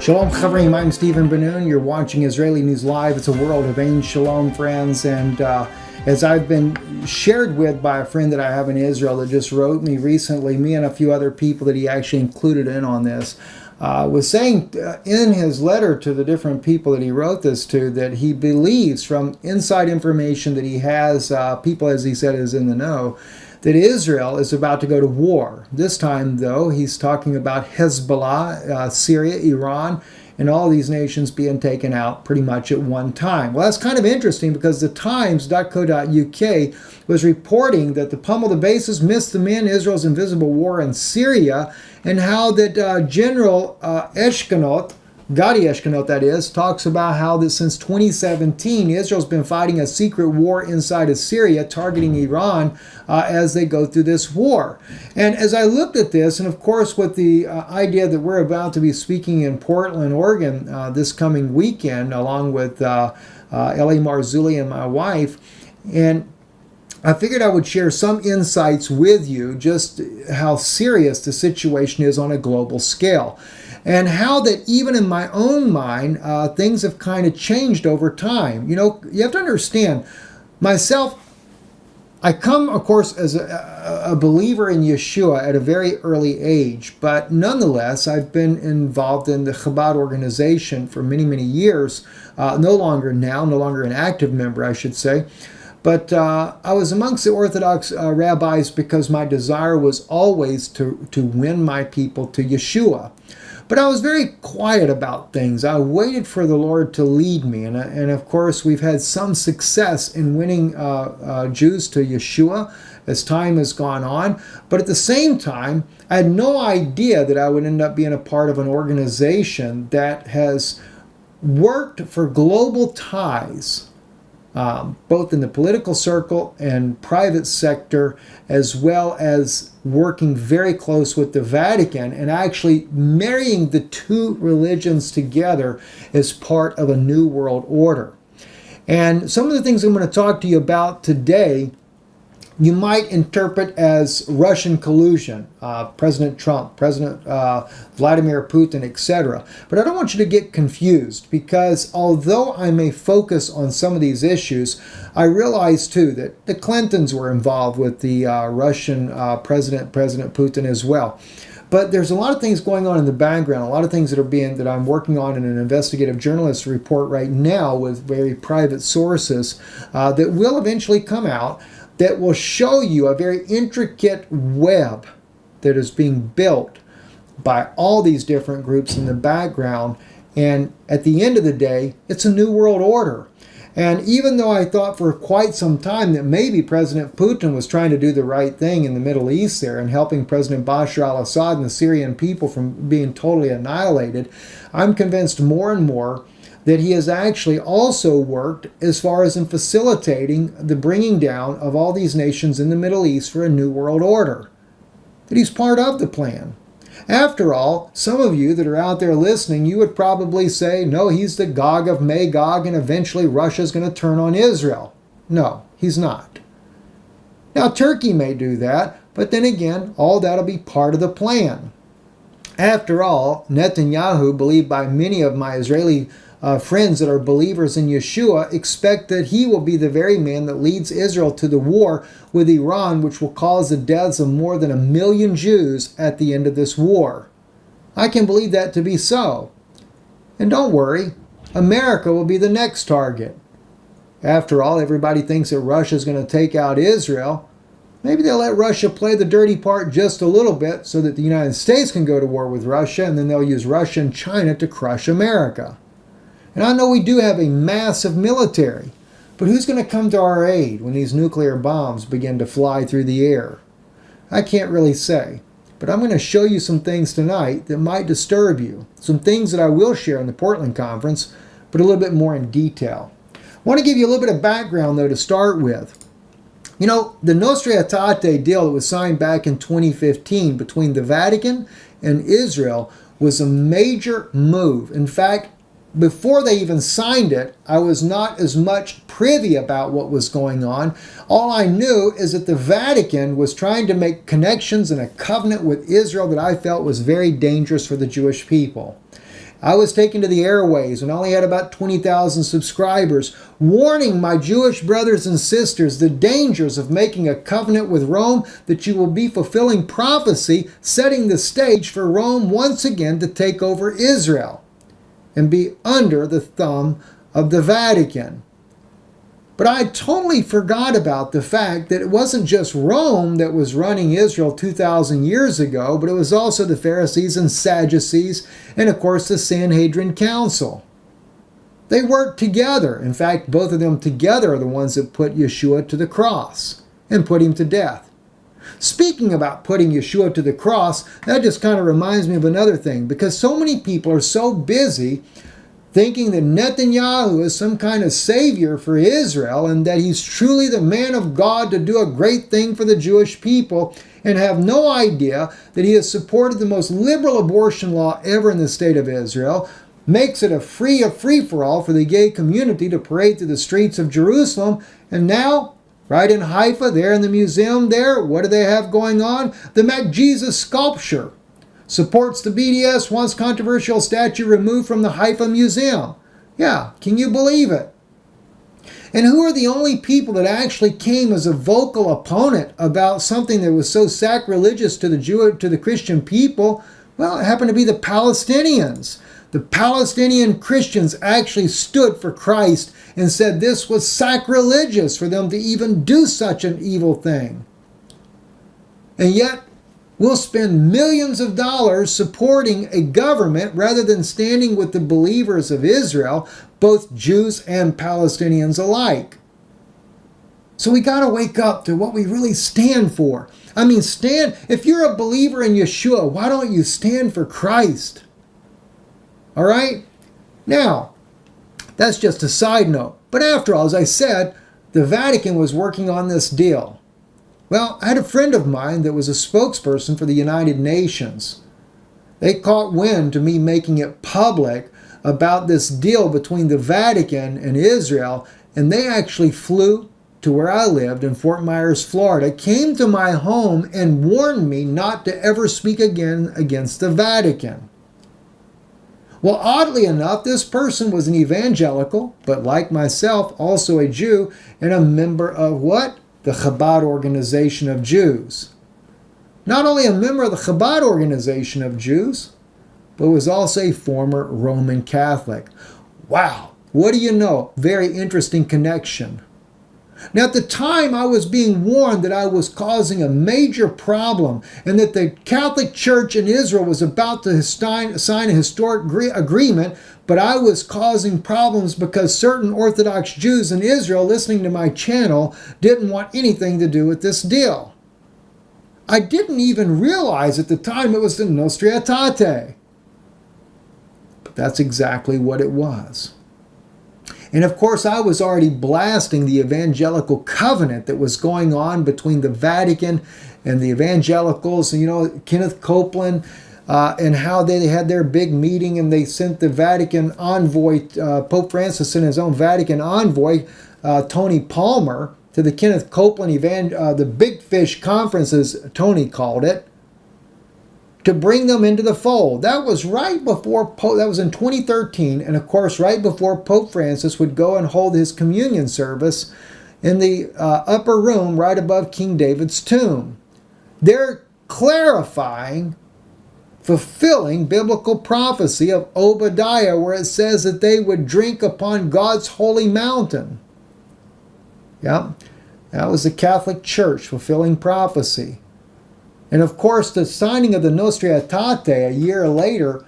Shalom Chavrim, I'm Stephen Ben-Nun. You're watching Israeli News Live. It's a world of Ein Shalom, friends. And as I've been shared with by a friend that I have in Israel that just wrote me recently, me and a few other people that he actually included in on this, was saying in his letter to the different people that he wrote this to that he believes from inside information that he has, people, as he said, is in the know, that Israel is about to go to war. This time, though, he's talking about Hezbollah, Syria, Iran, and all these nations being taken out pretty much at one time. Well, that's kind of interesting because the Times.co.uk was reporting that the pummel the bases missed the men, Israel's invisible war in Syria, and how that General Eshkenot, Gadi Eshkenot that is, talks about how that since 2017, Israel's been fighting a secret war inside of Syria, targeting Iran as they go through this war. And as I looked at this, and of course with the idea that we're about to be speaking in Portland, Oregon this coming weekend, along with Eli Marzulli and my wife, and I figured I would share some insights with you, just how serious the situation is on a global scale. And how that even in my own mind, things have kind of changed over time. You know, you have to understand, myself, I come, of course, as a believer in Yeshua at a very early age, but nonetheless, I've been involved in the Chabad organization for many, many years, no longer an active member, I should say. But I was amongst the Orthodox rabbis because my desire was always to win my people to Yeshua. But I was very quiet about things. I waited for the Lord to lead me. And of course, we've had some success in winning Jews to Yeshua as time has gone on. But at the same time, I had no idea that I would end up being a part of an organization that has worked for global ties, both in the political circle and private sector, as well as working very close with the Vatican and actually marrying the two religions together as part of a new world order. And some of the things I'm going to talk to you about today, you might interpret as Russian collusion, President Trump, President Vladimir Putin, etc. But I don't want you to get confused because although I may focus on some of these issues, I realize too that the Clintons were involved with the Russian President Putin as well. But there's a lot of things going on in the background, a lot of things that I'm working on in an investigative journalist report right now with very private sources that will eventually come out, that will show you a very intricate web that is being built by all these different groups in the background. And at the end of the day, it's a new world order. And even though I thought for quite some time that maybe President Putin was trying to do the right thing in the Middle East there and helping President Bashar al-Assad and the Syrian people from being totally annihilated, I'm convinced more and more that he has actually also worked as far as in facilitating the bringing down of all these nations in the Middle East for a new world order. That he's part of the plan. After all, some of you that are out there listening, you would probably say, no, he's the Gog of Magog and eventually Russia's going to turn on Israel. No, he's not. Now, Turkey may do that, but then again, all that'll be part of the plan. After all, Netanyahu, believed by many of my Israeli friends that are believers in Yeshua, expect that he will be the very man that leads Israel to the war with Iran, which will cause the deaths of more than 1 million Jews at the end of this war. I can believe that to be so. And don't worry, America will be the next target. After all, everybody thinks that Russia is going to take out Israel. Maybe they'll let Russia play the dirty part just a little bit so that the United States can go to war with Russia, and then they'll use Russia and China to crush America. And I know we do have a massive military, but who's going to come to our aid when these nuclear bombs begin to fly through the air? I can't really say, but I'm going to show you some things tonight that might disturb you. Some things that I will share in the Portland conference, but a little bit more in detail. I want to give you a little bit of background, though, to start with. You know, the Nostra Aetate deal that was signed back in 2015 between the Vatican and Israel was a major move. In fact, before they even signed it, I was not as much privy about what was going on. All I knew is that the Vatican was trying to make connections and a covenant with Israel that I felt was very dangerous for the Jewish people. I was taken to the airways and only had about 20,000 subscribers, warning my Jewish brothers and sisters the dangers of making a covenant with Rome, that you will be fulfilling prophecy, setting the stage for Rome once again to take over Israel and be under the thumb of the Vatican. But I totally forgot about the fact that it wasn't just Rome that was running Israel 2,000 years ago, but it was also the Pharisees and Sadducees, and of course the Sanhedrin Council. They worked together. In fact, both of them together are the ones that put Yeshua to the cross and put him to death. Speaking about putting Yeshua to the cross, that just kind of reminds me of another thing, because so many people are so busy thinking that Netanyahu is some kind of savior for Israel and that he's truly the man of God to do a great thing for the Jewish people, and have no idea that he has supported the most liberal abortion law ever in the state of Israel, makes it a free-for-all for the gay community to parade through the streets of Jerusalem, and now, right in Haifa, there in the museum there, what do they have going on? The Mac Jesus sculpture. Supports the BDS, wants controversial statue removed from the Haifa Museum. Yeah, can you believe it? And who are the only people that actually came as a vocal opponent about something that was so sacrilegious to the Christian people? Well, it happened to be the Palestinians. The Palestinian Christians actually stood for Christ and said this was sacrilegious for them to even do such an evil thing. And yet, we'll spend millions of dollars supporting a government rather than standing with the believers of Israel, both Jews and Palestinians alike. So we got to wake up to what we really stand for. I mean, if you're a believer in Yeshua, why don't you stand for Christ? All right? Now, that's just a side note. But after all, as I said, the Vatican was working on this deal. Well, I had a friend of mine that was a spokesperson for the United Nations. They caught wind to me making it public about this deal between the Vatican and Israel, and they actually flew to where I lived in Fort Myers, Florida, came to my home and warned me not to ever speak again against the Vatican. Well, oddly enough, this person was an evangelical, but like myself, also a Jew, and a member of what? The Chabad organization of Jews. Not only a member of the Chabad organization of Jews, but was also a former Roman Catholic. Wow, what do you know? Very interesting connection. Now, at the time, I was being warned that I was causing a major problem and that the Catholic Church in Israel was about to sign a historic agreement, but I was causing problems because certain Orthodox Jews in Israel listening to my channel didn't want anything to do with this deal. I didn't even realize at the time it was the Nostra Aetate. But that's exactly what it was. And of course, I was already blasting the evangelical covenant that was going on between the Vatican and the evangelicals. You know, Kenneth Copeland and how they had their big meeting and they sent the Vatican envoy, Pope Francis sent his own Vatican envoy, Tony Palmer, to the Kenneth Copeland the Big Fish Conference, as Tony called it, to bring them into the fold. That was right before that was in 2013, and of course right before Pope Francis would go and hold his communion service in the upper room right above King David's tomb. They're clarifying, fulfilling biblical prophecy of Obadiah, where it says that they would drink upon God's holy mountain. Yeah, that was the Catholic Church fulfilling prophecy. And of course, the signing of the Nostra Aetate a year later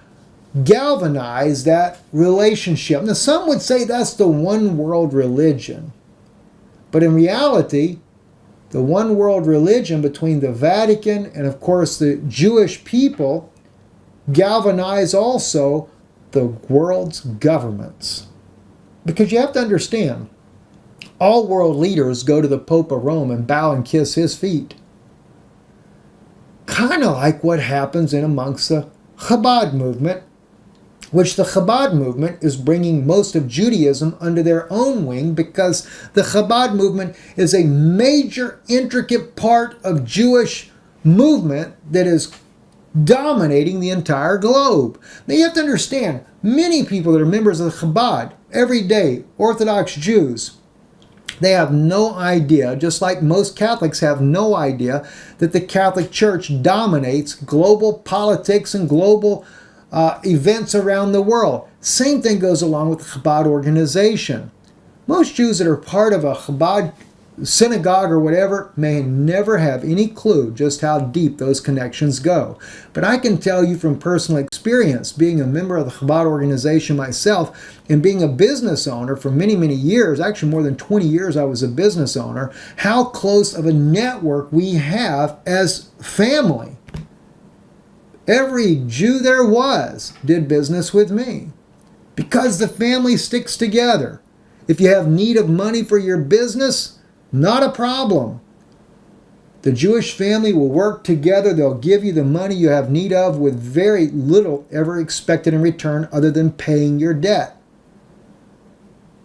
galvanized that relationship. Now, some would say that's the one world religion. But in reality, the one world religion between the Vatican and, of course, the Jewish people galvanized also the world's governments. Because you have to understand, all world leaders go to the Pope of Rome and bow and kiss his feet. Kind of like what happens in amongst the Chabad movement, which the Chabad movement is bringing most of Judaism under their own wing, because the Chabad movement is a major, intricate part of Jewish movement that is dominating the entire globe. Now you have to understand, many people that are members of the Chabad, everyday Orthodox Jews, they have no idea, just like most Catholics have no idea, that the Catholic Church dominates global politics and global events around the world. Same thing goes along with the Chabad organization. Most Jews that are part of a Chabad synagogue or whatever may never have any clue just how deep those connections go. But I can tell you from personal experience, being a member of the Chabad organization myself and being a business owner for many, many years, actually more than 20 years I was a business owner, how close of a network we have as family. Every Jew there was did business with me because the family sticks together. If you have need of money for your business, not a problem. The Jewish family will work together. They'll give you the money you have need of with very little ever expected in return other than paying your debt.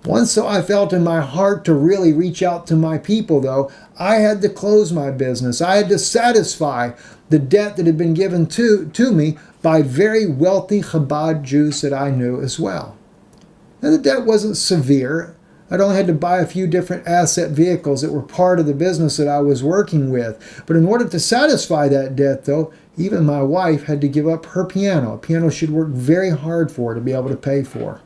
Once I felt in my heart to really reach out to my people, though, I had to close my business. I had to satisfy the debt that had been given to me by very wealthy Chabad Jews that I knew as well. Now, the debt wasn't severe. I'd only had to buy a few different asset vehicles that were part of the business that I was working with. But in order to satisfy that debt, though, even my wife had to give up her piano. A piano she'd worked very hard for to be able to pay for.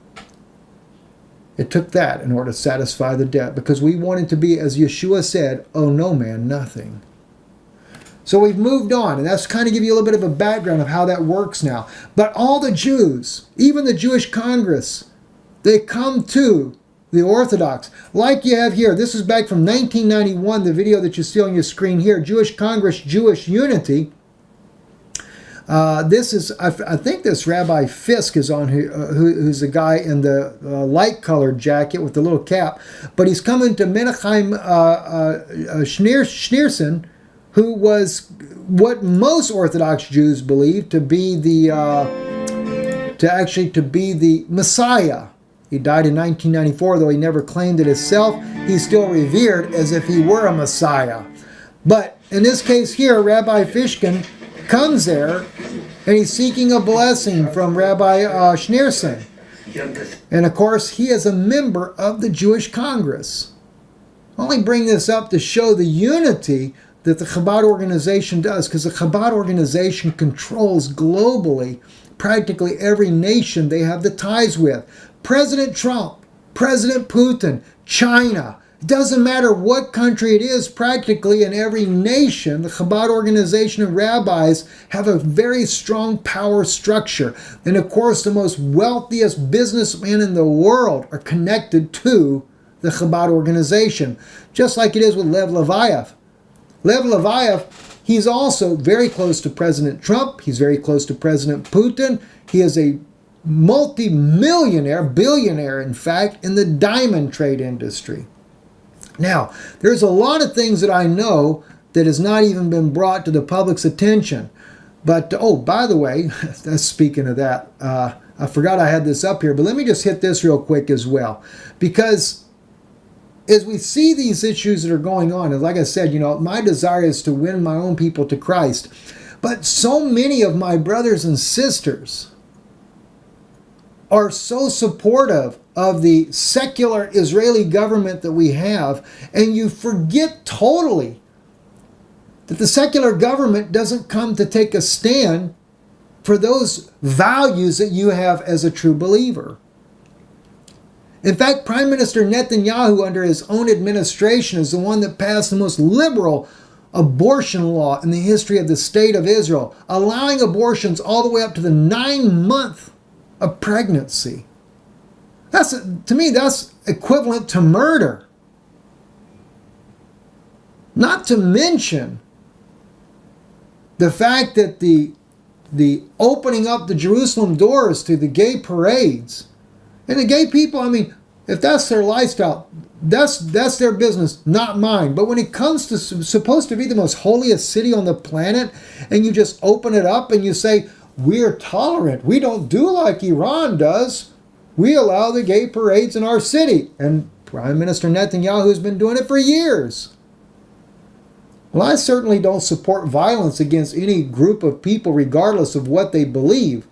It took that in order to satisfy the debt because we wanted to be, as Yeshua said, "Oh no man, nothing." So we've moved on, and that's kind of give you a little bit of a background of how that works now. But all the Jews, even the Jewish Congress, they come to the Orthodox, like you have here. This is back from 1991, the video that you see on your screen here, Jewish Congress, Jewish Unity. This is, I think this Rabbi Fisk is on here, who's the guy in the light-colored jacket with the little cap. But he's coming to Menachem Schneerson, who was what most Orthodox Jews believe to be the Messiah. He died in 1994, though he never claimed it himself. He's still revered as if he were a Messiah. But in this case here, Rabbi Fishkin comes there, and he's seeking a blessing from Rabbi Schneerson. And of course, he is a member of the Jewish Congress. I only bring this up to show the unity that the Chabad organization does, because the Chabad organization controls globally practically every nation they have the ties with. President Trump, President Putin, China. It doesn't matter what country it is, practically in every nation, the Chabad organization and rabbis have a very strong power structure. And of course, the most wealthiest businessmen in the world are connected to the Chabad organization, just like it is with Lev Leviev. Lev Leviev, he's also very close to President Trump. He's very close to President Putin. He is a multi-millionaire, billionaire, in fact, in the diamond trade industry. Now, there's a lot of things that I know that has not even been brought to the public's attention. But, oh, by the way, speaking of that, I forgot I had this up here, but let me just hit this real quick as well. Because as we see these issues that are going on, and like I said, my desire is to win my own people to Christ. But so many of my brothers and sisters are so supportive of the secular Israeli government that we have, and you forget totally that the secular government doesn't come to take a stand for those values that you have as a true believer. In fact, Prime Minister Netanyahu, under his own administration, is the one that passed the most liberal abortion law in the history of the state of Israel, allowing abortions all the way up to the 9-month of pregnancy. To me, that's equivalent to murder. Not to mention the fact that the opening up the Jerusalem doors to the gay parades, and the gay people, if that's their lifestyle, that's their business, not mine. But when it comes to supposed to be the most holiest city on the planet, and you just open it up and you say, we're tolerant, we don't do like Iran does, we allow the gay parades in our city. And Prime Minister Netanyahu has been doing it for years. Well, I certainly don't support violence against any group of people regardless of what they believe.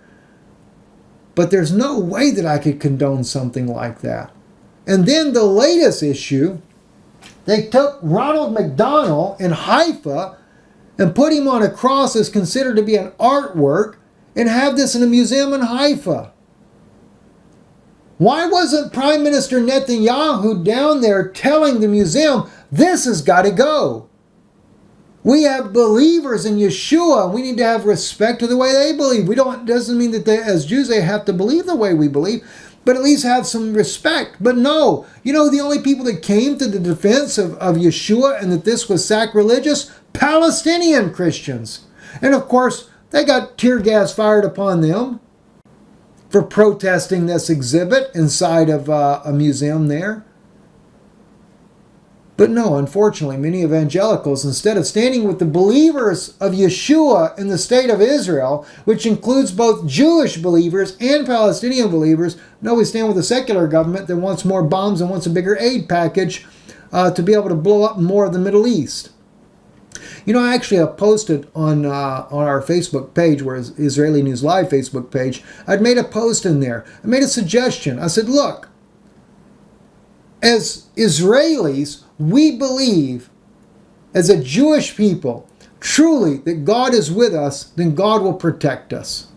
But there's no way that I could condone something like that. And then the latest issue, they took Ronald McDonald in Haifa and put him on a cross that's considered to be an artwork and have this in a museum in Haifa. Why wasn't Prime Minister Netanyahu down there telling the museum, this has got to go? We have believers in Yeshua. We need to have respect to the way they believe. Doesn't mean that they, as Jews, they have to believe the way we believe, but at least have some respect. But no, the only people that came to the defense of Yeshua and that this was sacrilegious, Palestinian Christians. And of course, they got tear gas fired upon them for protesting this exhibit inside of a museum there. But no, unfortunately, many evangelicals, instead of standing with the believers of Yeshua in the state of Israel, which includes both Jewish believers and Palestinian believers, no, we stand with a secular government that wants more bombs and wants a bigger aid package to be able to blow up more of the Middle East. I actually have posted on our Facebook page, where is Israeli News Live Facebook page, I'd made a post in there. I made a suggestion. I said, look, as Israelis, we believe, as a Jewish people, truly that God is with us, then God will protect us.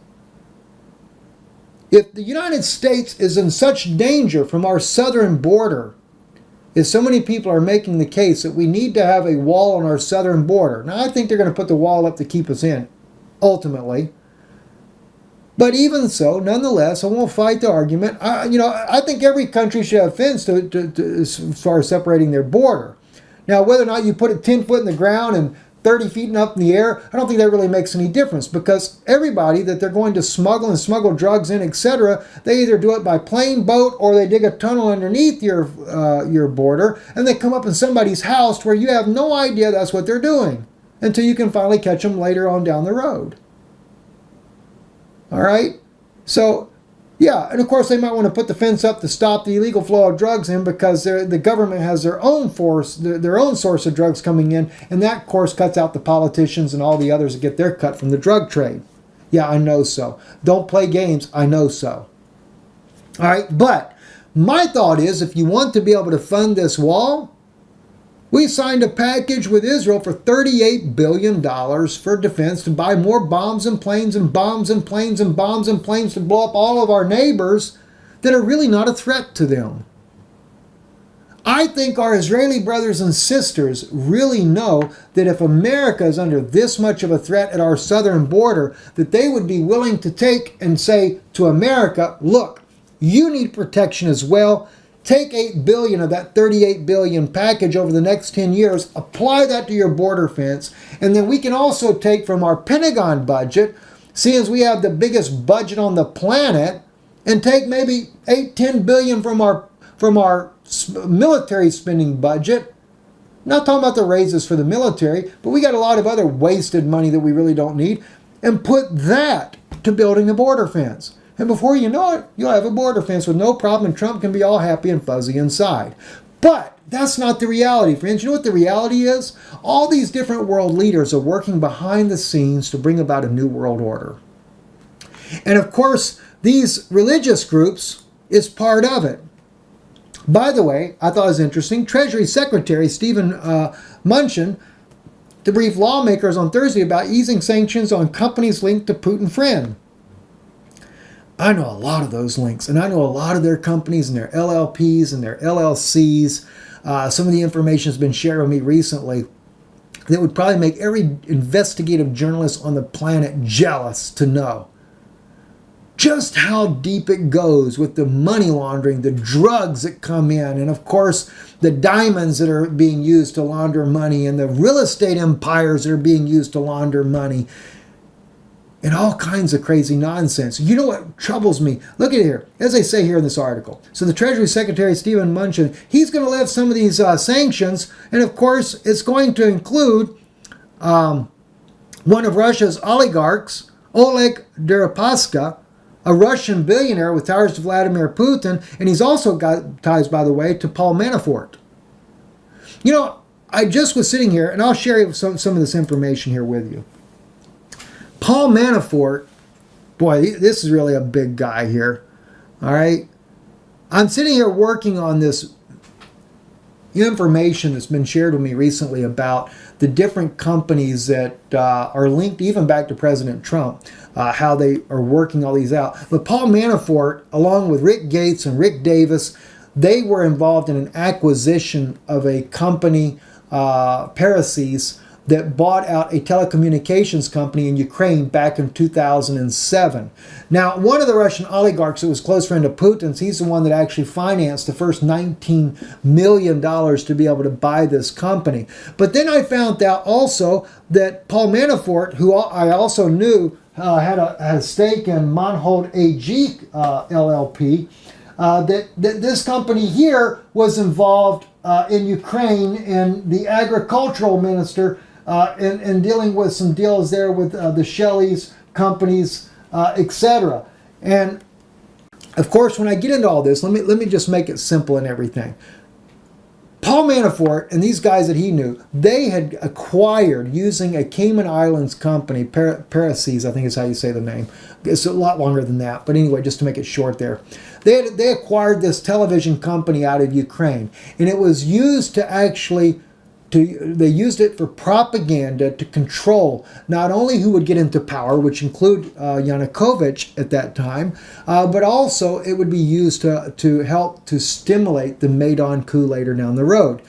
If the United States is in such danger from our southern border, as so many people are making the case that we need to have a wall on our southern border. Now, I think they're going to put the wall up to keep us in, ultimately. But even so, nonetheless, I won't fight the argument. I think every country should have fence as far as separating their border. Now, whether or not you put it 10 foot in the ground and 30 feet up in the air, I don't think that really makes any difference, because everybody that they're going to smuggle drugs in, etc., they either do it by plane, boat, or they dig a tunnel underneath your border, and they come up in somebody's house where you have no idea that's what they're doing until you can finally catch them later on down the road. All right? So, yeah, and of course they might want to put the fence up to stop the illegal flow of drugs in, because the government has their own their own source of drugs coming in, and that, of course, cuts out the politicians and all the others that get their cut from the drug trade. Yeah, I know so. Don't play games. I know so. All right, but my thought is, if you want to be able to fund this wall, we signed a package with Israel for $38 billion for defense to buy more bombs and planes and bombs and planes and bombs and planes to blow up all of our neighbors that are really not a threat to them. I think our Israeli brothers and sisters really know that if America is under this much of a threat at our southern border, that they would be willing to take and say to America, look, you need protection as well. Take $8 billion of that $38 billion package over the next 10 years, apply that to your border fence, and then we can also take from our Pentagon budget, seeing as we have the biggest budget on the planet, and take maybe $8-10 billion from our military spending budget. Not talking about the raises for the military, but we got a lot of other wasted money that we really don't need, and put that to building the border fence. And before you know it, you'll have a border fence with no problem, and Trump can be all happy and fuzzy inside. But that's not the reality, friends. You know what the reality is? All these different world leaders are working behind the scenes to bring about a new world order. And of course, these religious groups is part of it. By the way, I thought it was interesting, Treasury Secretary Stephen Mnuchin to brief lawmakers on Thursday about easing sanctions on companies linked to Putin friend. I know a lot of those links, and I know a lot of their companies and their LLPs and their LLCs. Some of the information has been shared with me recently that would probably make every investigative journalist on the planet jealous to know just how deep it goes with the money laundering, the drugs that come in, and of course the diamonds that are being used to launder money, and the real estate empires that are being used to launder money. And all kinds of crazy nonsense. You know what troubles me? Look at here, as they say here in this article. So the Treasury Secretary, Stephen Mnuchin, he's going to lift some of these sanctions. And of course, it's going to include one of Russia's oligarchs, Oleg Deripaska, a Russian billionaire with ties to Vladimir Putin. And he's also got ties, by the way, to Paul Manafort. You know, I just was sitting here, and I'll share some of this information here with you. Paul Manafort, boy, this is really a big guy here. All right. I'm sitting here working on this information that's been shared with me recently about the different companies that are linked even back to President Trump, how they are working all these out. But Paul Manafort, along with Rick Gates and Rick Davis, they were involved in an acquisition of a company, Parasis, that bought out a telecommunications company in Ukraine back in 2007. Now, one of the Russian oligarchs that was a close friend of Putin's, he's the one that actually financed the first $19 million to be able to buy this company. But then I found out also that Paul Manafort, who I also knew had a stake in Monhold AG LLP, that this company here was involved in Ukraine, and the agricultural minister and dealing with some deals there with the Shelley's companies, etc. And of course, when I get into all this, let me just make it simple and everything. Paul Manafort and these guys that he knew, they had acquired, using a Cayman Islands company, Parasis, I think is how you say the name. It's a lot longer than that, but anyway, just to make it short there. They acquired this television company out of Ukraine, and it was used to actually they used it for propaganda to control not only who would get into power, which include Yanukovych at that time, but also it would be used to help to stimulate the Maidan coup later down the road.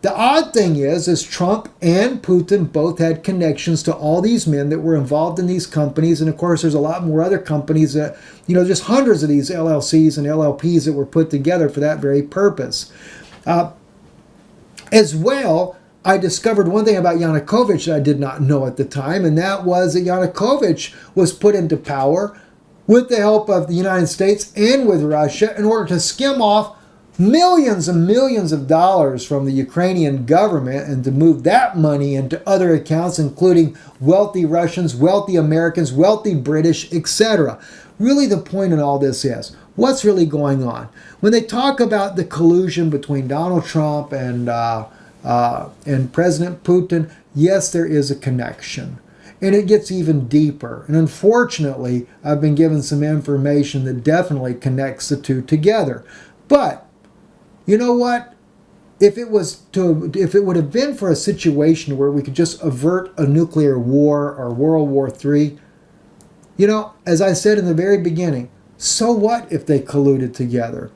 The odd thing is Trump and Putin both had connections to all these men that were involved in these companies. And of course, there's a lot more other companies that, just hundreds of these LLCs and LLPs that were put together for that very purpose. As well, I discovered one thing about Yanukovych that I did not know at the time, and that was that Yanukovych was put into power with the help of the United States and with Russia in order to skim off millions and millions of dollars from the Ukrainian government and to move that money into other accounts, including wealthy Russians, wealthy Americans, wealthy British, etc. Really, the point in all this is, what's really going on? When they talk about the collusion between Donald Trump and President Putin, yes, there is a connection. And it gets even deeper. And unfortunately, I've been given some information that definitely connects the two together. But you know what? If it would have been for a situation where we could just avert a nuclear war or World War III, as I said in the very beginning, so what if they colluded together?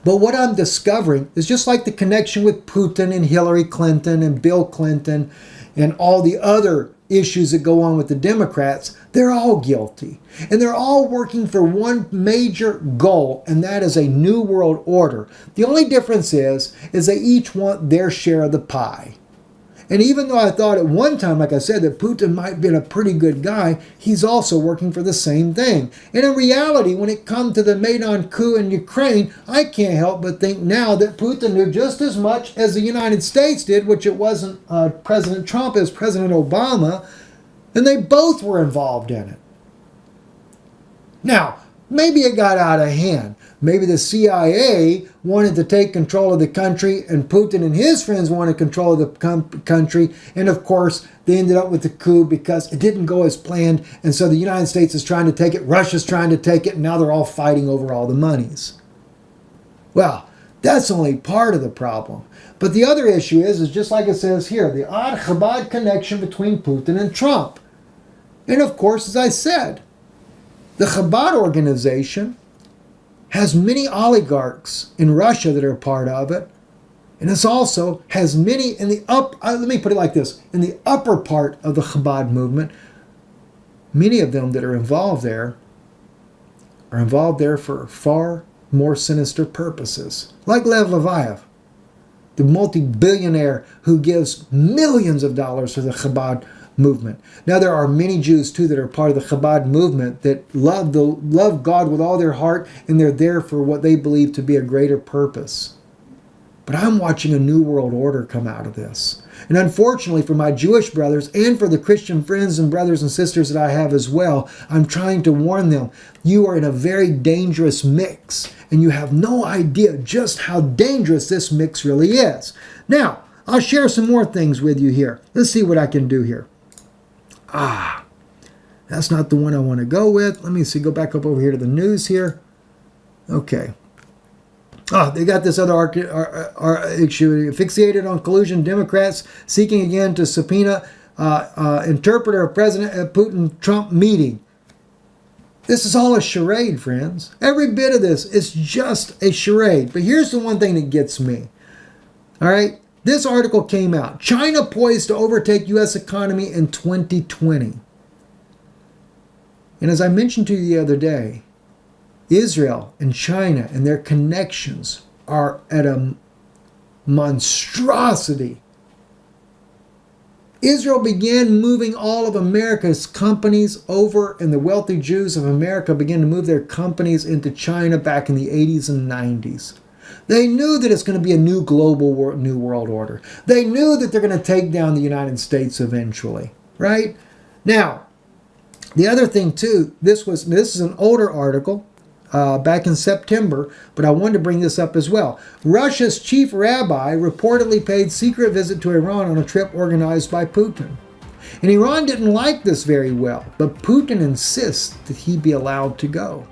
But what I'm discovering is just like the connection with Putin and Hillary Clinton and Bill Clinton and all the other issues that go on with the Democrats, they're all guilty. And they're all working for one major goal, and that is a new world order. The only difference is they each want their share of the pie. And even though I thought at one time, like I said, that Putin might have been a pretty good guy, he's also working for the same thing. And in reality, when it comes to the Maidan coup in Ukraine, I can't help but think now that Putin knew just as much as the United States did, which it wasn't President Trump, as President Obama, and they both were involved in it. Now, maybe it got out of hand. Maybe the CIA wanted to take control of the country, and Putin and his friends wanted control of the country. And of course, they ended up with the coup because it didn't go as planned. And so the United States is trying to take it, Russia's trying to take it, and now they're all fighting over all the monies. Well, that's only part of the problem. But the other issue is just like it says here, the odd Chabad connection between Putin and Trump. And of course, as I said, the Chabad organization has many oligarchs in Russia that are a part of it. And it also has many in the let me put it like this, in the upper part of the Chabad movement, many of them that are involved there for far more sinister purposes. Like Lev Leviev, the multi-billionaire who gives millions of dollars to the Chabad movement. Now, there are many Jews too that are part of the Chabad movement that love God with all their heart, and they're there for what they believe to be a greater purpose. But I'm watching a new world order come out of this. And unfortunately for my Jewish brothers and for the Christian friends and brothers and sisters that I have as well, I'm trying to warn them, you are in a very dangerous mix, and you have no idea just how dangerous this mix really is. Now, I'll share some more things with you here. Let's see what I can do here. That's not the one I want to go with. Let me see. Go back up over here to the news here. Okay. They got this other issue. Fixated on collusion. Democrats seeking again to subpoena interpreter of President Putin-Trump meeting. This is all a charade, friends. Every bit of this is just a charade. But here's the one thing that gets me. All right? This article came out. China poised to overtake U.S. economy in 2020. And as I mentioned to you the other day, Israel and China and their connections are at a monstrosity. Israel began moving all of America's companies over, and the wealthy Jews of America began to move their companies into China back in the 80s and 90s. They knew that it's going to be a new global new world order. They knew that they're going to take down the United States eventually, right? Now, the other thing too, this is an older article back in September, but I wanted to bring this up as well. Russia's chief rabbi reportedly paid secret visit to Iran on a trip organized by Putin. And Iran didn't like this very well, but Putin insists that he be allowed to go.